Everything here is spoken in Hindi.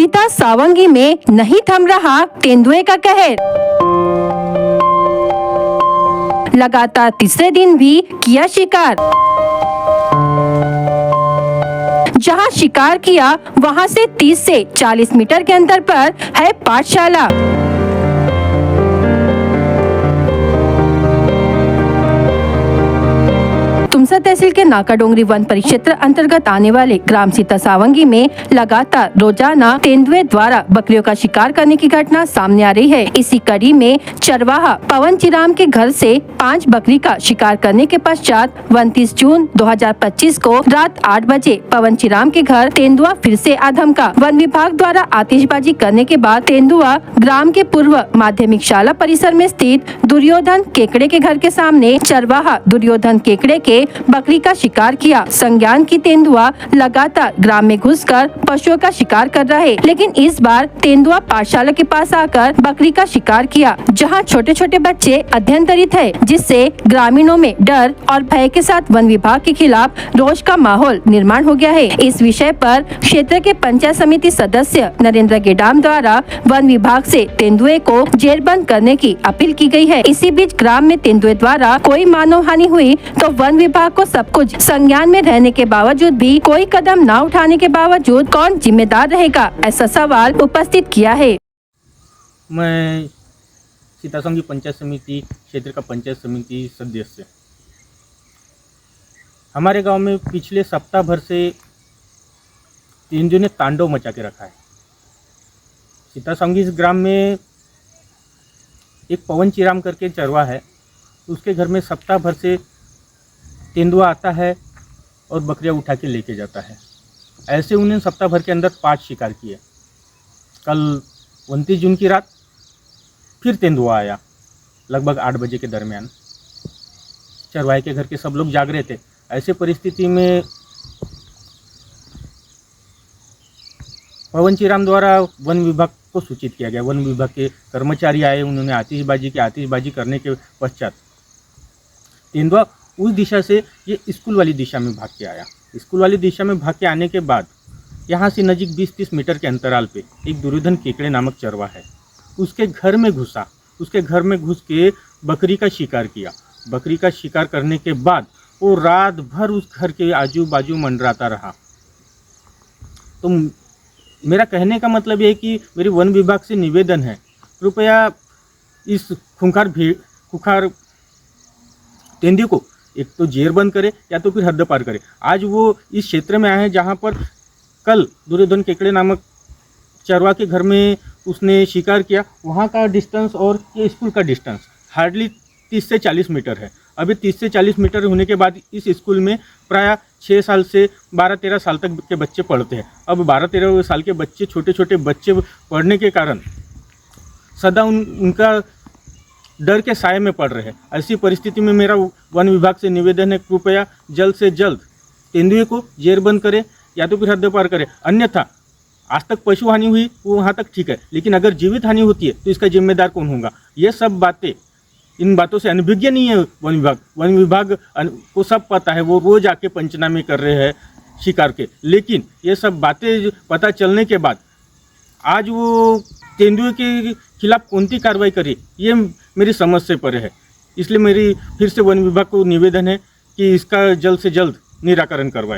सीता सावंगी में नहीं थम रहा तेंदुए का कहर। लगातार तीसरे दिन भी किया शिकार। जहां शिकार किया वहां से 30 से 40 मीटर के अंतर पर है पाठशाला। तुमसा तहसील के नाकाडोंगरी वन परिक्षेत्र अंतर्गत आने वाले ग्राम सीता सावंगी में लगातार रोजाना तेंदुए द्वारा बकरियों का शिकार करने की घटना सामने आ रही है। इसी कड़ी में चरवाहा पवन चिराम के घर से 5 बकरी का शिकार करने के पश्चात 29 जून 2025 को रात 8 बजे पवन चिराम के घर तेंदुआ फिर से आधमका। वन विभाग द्वारा आतिशबाजी करने के बाद तेंदुआ ग्राम के पूर्व माध्यमिक शाला परिसर में स्थित दुर्योधन केकड़े के घर के सामने चरवाहा दुर्योधन केकड़े के बकरी का शिकार किया। संज्ञान की तेंदुआ लगातार ग्राम में घुसकर पशुओं का शिकार कर रहा है, लेकिन इस बार तेंदुआ पाठशाला के पास आकर बकरी का शिकार किया, जहां छोटे छोटे बच्चे अध्ययनरत है, जिससे ग्रामीणों में डर और भय के साथ वन विभाग के खिलाफ रोष का माहौल निर्माण हो गया है। इस विषय पर क्षेत्र के पंचायत समिति सदस्य नरेंद्र गेडाम द्वारा वन विभाग से तेंदुए को जेरबंद करने की अपील की गई है। इसी बीच ग्राम में तेंदुए द्वारा कोई मानव हानि हुई तो वन विभाग को सब कुछ संज्ञान में रहने के बावजूद भी कोई कदम न उठाने के बावजूद कौन जिम्मेदार रहेगा, ऐसा सवाल उपस्थित किया है। मैं सीता सावंगी पंचायत समिति क्षेत्र का पंचायत समिति सदस्य। हमारे गांव में पिछले सप्ताह भर से तेंदुए ने तांडव मचा के रखा है। सीता सावंगी इस ग्राम में एक पवन चिराम करके चरवा है, उसके घर में सप्ताह भर से तेंदुआ आता है और बकरियां उठा के लेके जाता है। ऐसे उन्हें सप्ताह भर के अंदर 5 शिकार किए। कल 29 जून की रात फिर तेंदुआ आया लगभग 8 बजे के दरमियान। चरवाहे के घर के सब लोग जाग रहे थे। ऐसे परिस्थिति में पवन चिराम द्वारा वन विभाग को सूचित किया गया। वन विभाग के कर्मचारी आए, उन्होंने आतिशबाजी की। आतिशबाजी करने के पश्चात तेंदुआ उस दिशा से ये स्कूल वाली दिशा में भाग के आया। स्कूल वाली दिशा में भाग के आने के बाद यहाँ से नज़दीक 20-30 मीटर के अंतराल पे एक दुर्योधन केकड़े नामक चरवा है, उसके घर में घुसा। उसके घर में घुस के बकरी का शिकार किया। बकरी का शिकार करने के बाद वो रात भर उस घर के आजू बाजू मंडराता रहा। तो मेरा कहने का मतलब ये है कि मेरी वन विभाग से निवेदन है, कृपया इस खुंखार तेंदुए को एक तो जेरबंद करे या तो फिर हद पार करे। आज वो इस क्षेत्र में आए हैं जहाँ पर कल दुर्योधन केकड़े नामक चरवा के घर में उसने शिकार किया। वहाँ का डिस्टेंस और ये स्कूल का डिस्टेंस हार्डली 30 से 40 मीटर है। अभी 30 से 40 मीटर होने के बाद इस स्कूल में प्राय 6 साल से 12-13 साल तक के बच्चे पढ़ते हैं। अब 12-13 साल के बच्चे, छोटे छोटे बच्चे पढ़ने के कारण सदा उनका डर के साए में पड़ रहे हैं। ऐसी परिस्थिति में मेरा वन विभाग से निवेदन है, कृपया जल्द से जल्द तेंदुए को जेरबंद करे या तो फिर हद पार करे। अन्यथा आज तक पशु हानि हुई वो वहाँ तक ठीक है, लेकिन अगर जीवित हानि होती है तो इसका जिम्मेदार कौन होगा? ये सब बातें, इन बातों से अनभिज्ञ नहीं है वन विभाग। वन विभाग को सब पता है, वो रोज आके पंचनामे कर रहे हैं शिकार के। लेकिन ये सब बातें पता चलने के बाद आज वो तेंदुए के खिलाफ कौन सी कार्रवाई करे, ये मेरी समझ से परे है। इसलिए मेरी फिर से वन विभाग को निवेदन है कि इसका जल्द से जल्द निराकरण करवाएं।